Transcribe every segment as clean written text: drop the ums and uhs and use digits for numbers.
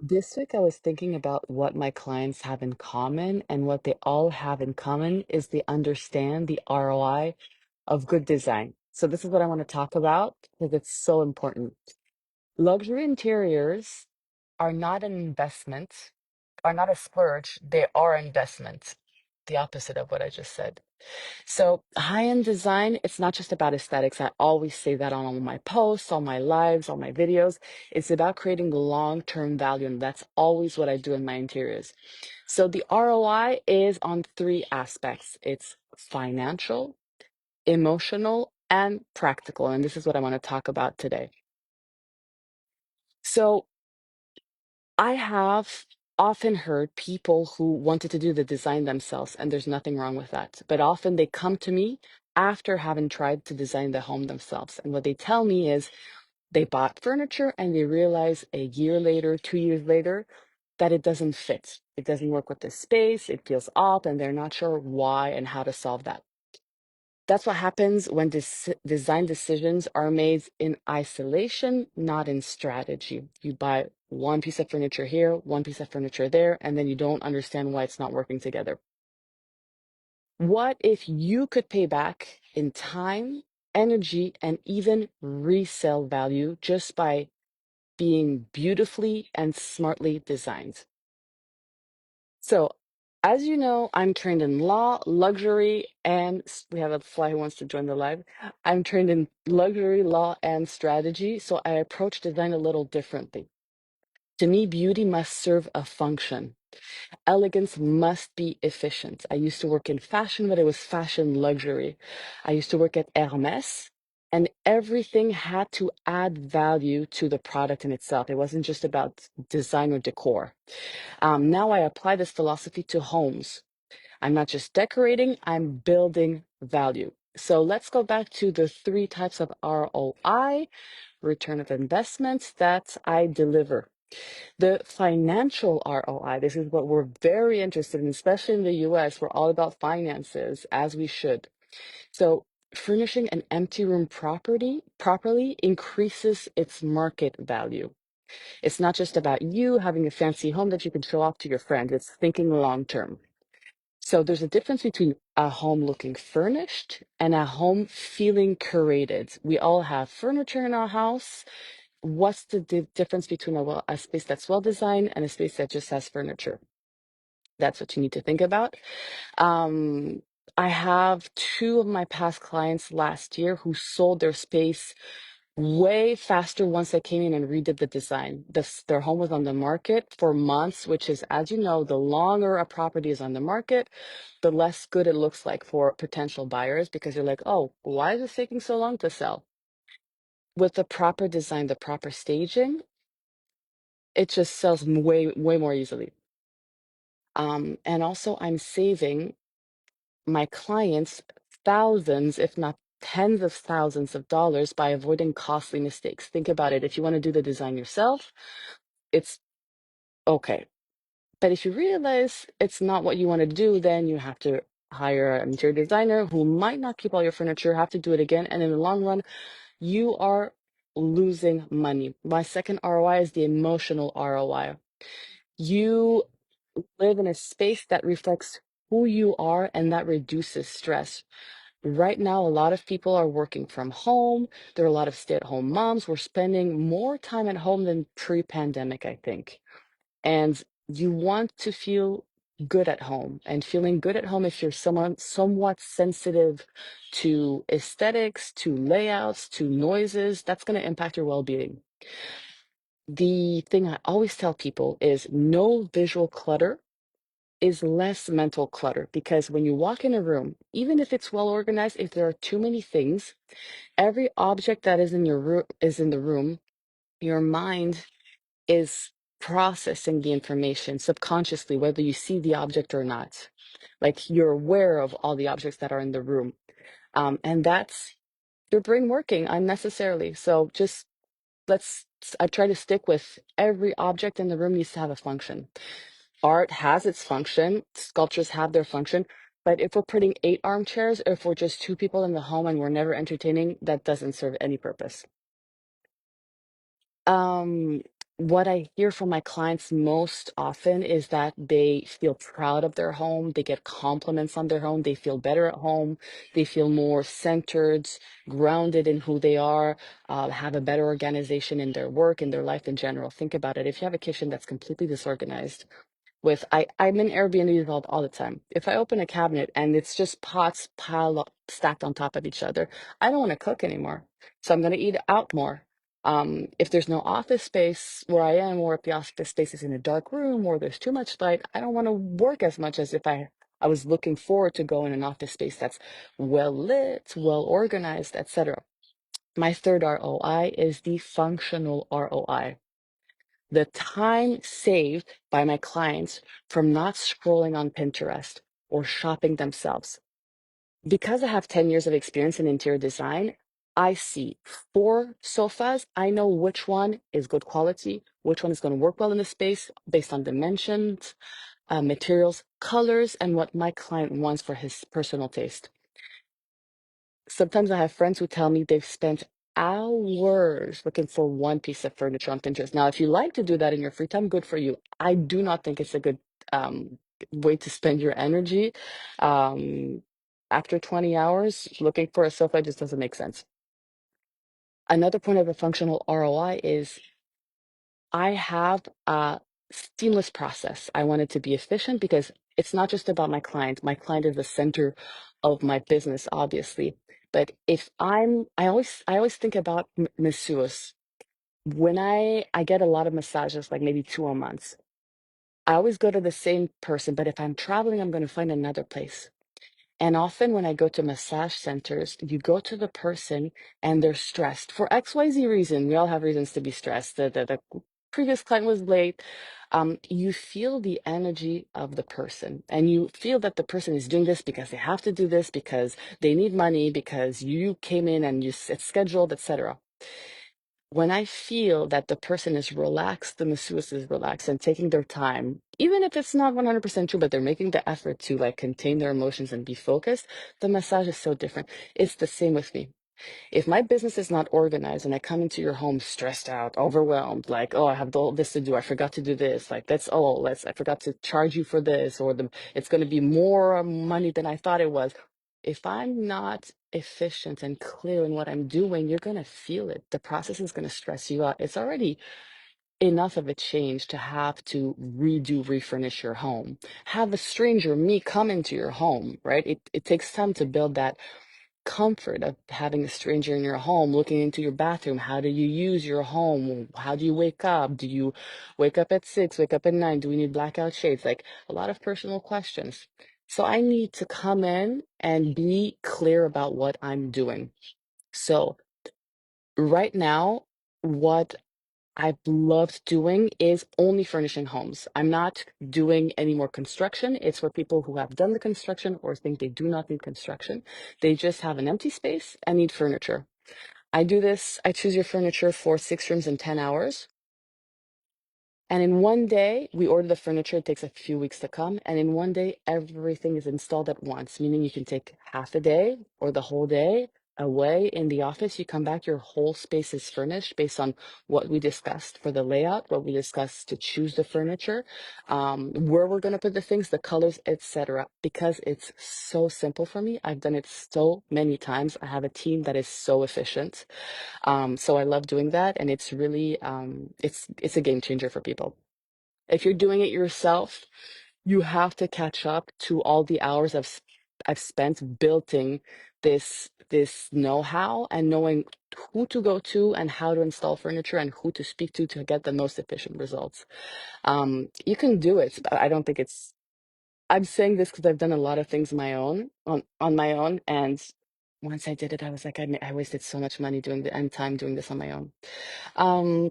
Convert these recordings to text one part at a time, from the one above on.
This week, I was thinking about what my clients have in common, and what they all have in common is they understand the ROI of good design. So, this is what I want to talk about because it's so important. Luxury interiors are not an investment, are not a splurge, they are investment. The opposite of what I just said. So, high-end design, it's not just about aesthetics. I always say that on all my posts, all my lives, all my videos. It's about creating long-term value, and that's always what I do in my interiors. So, the ROI is on three aspects. It's financial, emotional, and practical. And this is what I want to talk about today. So, I have often heard people who wanted to do the design themselves, and there's nothing wrong with that. But often they come to me after having tried to design the home themselves. And what they tell me is they bought furniture and they realize a year later, 2 years later, that it doesn't fit. It doesn't work with the space, it feels off, and they're not sure why and how to solve that. That's what happens when design decisions are made in isolation, not in strategy. You buy one piece of furniture here, one piece of furniture there, and then you don't understand why it's not working together. What if you could pay back in time, energy, and even resale value just by being beautifully and smartly designed? So, as you know, I'm trained in law, luxury, and we have a fly who wants to join the live. I'm trained in luxury, law, and strategy, so I approach design a little differently. To me, beauty must serve a function. Elegance must be efficient. I used to work in fashion, but it was fashion luxury. I used to work at Hermes, and everything had to add value to the product in itself. It wasn't just about design or decor. Now I apply this philosophy to homes. I'm not just decorating, I'm building value. So let's go back to the three types of ROI, return of investments, that I deliver. The financial ROI, this is what we're very interested in, especially in the US. We're all about finances, as we should. So furnishing an empty room properly increases its market value. It's not just about you having a fancy home that you can show off to your friends. It's thinking long term. So there's a difference between a home looking furnished and a home feeling curated. We all have furniture in our house. What's the difference between a space that's well designed and a space that just has furniture? That's what you need to think about. Um, I have two of my past clients last year who sold their space way faster once they came in and redid the design. Their home was on the market for months, which is, as you know, the longer a property is on the market, the less good it looks like for potential buyers because you're like, oh, why is this taking so long to sell? With the proper design, the proper staging, it just sells way more easily. And also, I'm saving my clients thousands, if not tens of thousands of dollars by avoiding costly mistakes. Think about it. If you want to do the design yourself, it's okay. But if you realize it's not what you want to do, then you have to hire an interior designer who might not keep all your furniture, have to do it again. And in the long run, you are losing money. My second ROI is the emotional ROI. You live in a space that reflects who you are, and that reduces stress. Right now, a lot of people are working from home. There are a lot of stay-at-home moms. We're spending more time at home than pre-pandemic, I think. And you want to feel good at home. And feeling good at home, if you're someone somewhat sensitive to aesthetics, to layouts, to noises, that's going to impact your well-being. The thing I always tell people is no visual clutter is less mental clutter, because when you walk in a room, even if it's well organized, if there are too many things, every object that is in your room is in the room, your mind is processing the information subconsciously, whether you see the object or not. Like, you're aware of all the objects that are in the room. And that's your brain working unnecessarily. So just I try to stick with every object in the room needs to have a function. Art has its function, sculptures have their function, but if we're putting 8 armchairs, or if we're just two people in the home and we're never entertaining, that doesn't serve any purpose. Um, what I hear from my clients most often is that they feel proud of their home. They get compliments on their home. They feel better at home. They feel more centered, grounded in who they are, have a better organization in their work, in their life in general. Think about it. If you have a kitchen that's completely disorganized, I'm in Airbnbs all the time. If I open a cabinet and it's just pots piled up, stacked on top of each other, I don't want to cook anymore. So I'm going to eat out more. If there's no office space where I am, or if the office space is in a dark room or there's too much light, I don't want to work as much as if I was looking forward to go in an office space that's well lit, well organized, etc. My third ROI is the functional ROI, the time saved by my clients from not scrolling on Pinterest or shopping themselves. Because I have 10 years of experience in interior design, I see 4 sofas. I know which one is good quality, which one is going to work well in the space based on dimensions, materials, colors, and what my client wants for his personal taste. Sometimes I have friends who tell me they've spent hours looking for one piece of furniture on Pinterest. Now, if you like to do that in your free time, good for you. I do not think it's a good way to spend your energy. Um, After 20 hours, looking for a sofa just doesn't make sense. Another point of a functional ROI is I have a seamless process. I want it to be efficient because it's not just about my client. My client is the center of my business, obviously. But if I always think about masseurs. When I get a lot of massages, like maybe 2 a month, I always go to the same person. But if I'm traveling, I'm going to find another place. And often when I go to massage centers, you go to the person and they're stressed for XYZ reason. We all have reasons to be stressed. The previous client was late. You feel the energy of the person and you feel that the person is doing this because they have to do this, because they need money, because you came in and it's scheduled, etc. When I feel that the person is relaxed, the masseuse is relaxed and taking their time, even if it's not 100% true, but they're making the effort to like contain their emotions and be focused, the massage is so different. It's the same with me. If my business is not organized and I come into your home stressed out, overwhelmed, like, oh, I have all this to do, I forgot to do this, like that's all, I forgot to charge you for this, or it's going to be more money than I thought it was. If I'm not efficient and clear in what I'm doing, you're going to feel it. The process is going to stress you out. It's already enough of a change to have to refurnish your home. Have a stranger, me, come into your home, right? It takes time to build that comfort of having a stranger in your home, looking into your bathroom. How do you use your home? How do you wake up? Do you wake up at 6, wake up at 9? Do we need blackout shades? Like a lot of personal questions. So I need to come in and be clear about what I'm doing. So right now, what I've loved doing is only furnishing homes. I'm not doing any more construction. It's for people who have done the construction or think they do not need construction. They just have an empty space and need furniture. I do this, I choose your furniture for 6 rooms in 10 hours. And in one day, we order the furniture. It takes a few weeks to come. And in one day, everything is installed at once, meaning you can take half a day or the whole day away in the office. You come back, your whole space is furnished based on what we discussed for the layout, what we discussed to choose the furniture, where we're going to put the things, the colors, etc. Because it's so simple for me. I've done it so many times. I have a team that is so efficient. So I love doing that, and it's really it's a game changer for people. If you're doing it yourself, you have to catch up to all the hours I've spent building this know-how and knowing who to go to and how to install furniture and who to speak to get the most efficient results. You can do it, but I don't think it's. I'm saying this because I've done a lot of things my own on my own, and once I did it, I was like, I wasted so much money doing the and time doing this on my own. Um,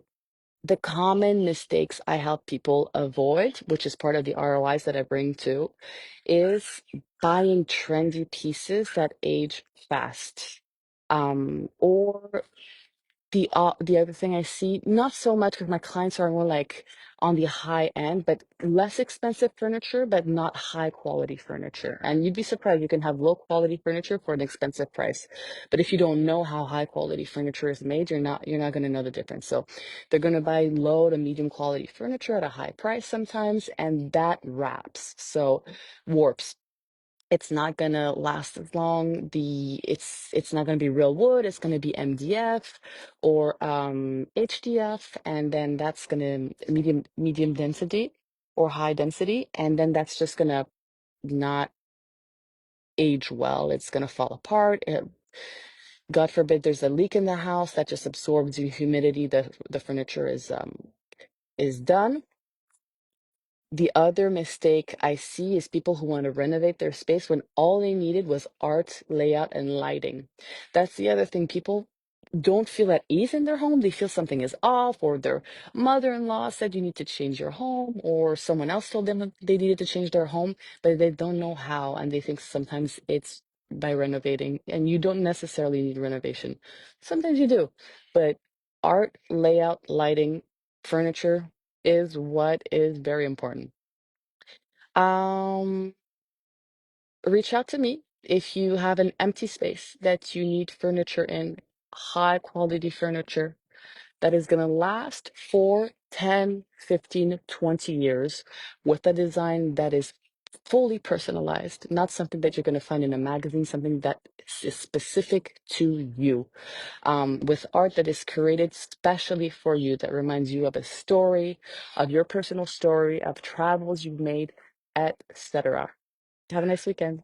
the common mistakes I help people avoid, which is part of the ROIs that I bring to, is buying trendy pieces that age fast. Or The other thing I see, not so much because my clients are more like on the high end, but less expensive furniture, but not high quality furniture. And you'd be surprised you can have low quality furniture for an expensive price. But if you don't know how high quality furniture is made, you're not going to know the difference. So they're going to buy low to medium quality furniture at a high price sometimes, and that wraps. So warps, it's not gonna last as long. It's not gonna be real wood. It's gonna be MDF or HDF, and then that's gonna medium density or high density, and then that's just gonna not age well. It's gonna fall apart. God forbid there's a leak in the house that just absorbs the humidity. The furniture is done. The other mistake I see is people who want to renovate their space when all they needed was art, layout, and lighting. That's the other thing. People don't feel at ease in their home. They feel something is off, or their mother-in-law said you need to change your home, or someone else told them that they needed to change their home, but they don't know how, and they think sometimes it's by renovating, and you don't necessarily need renovation. Sometimes you do, but art, layout, lighting, furniture is what is very important. Um, Reach out to me if you have an empty space that you need furniture in, high quality furniture that is going to last for 10, 15, 20 years with a design that is fully personalized, not something that you're going to find in a magazine, something that is specific to you, with art that is created specially for you, that reminds you of a story, of your personal story, of travels you've made, etc. Have a nice weekend.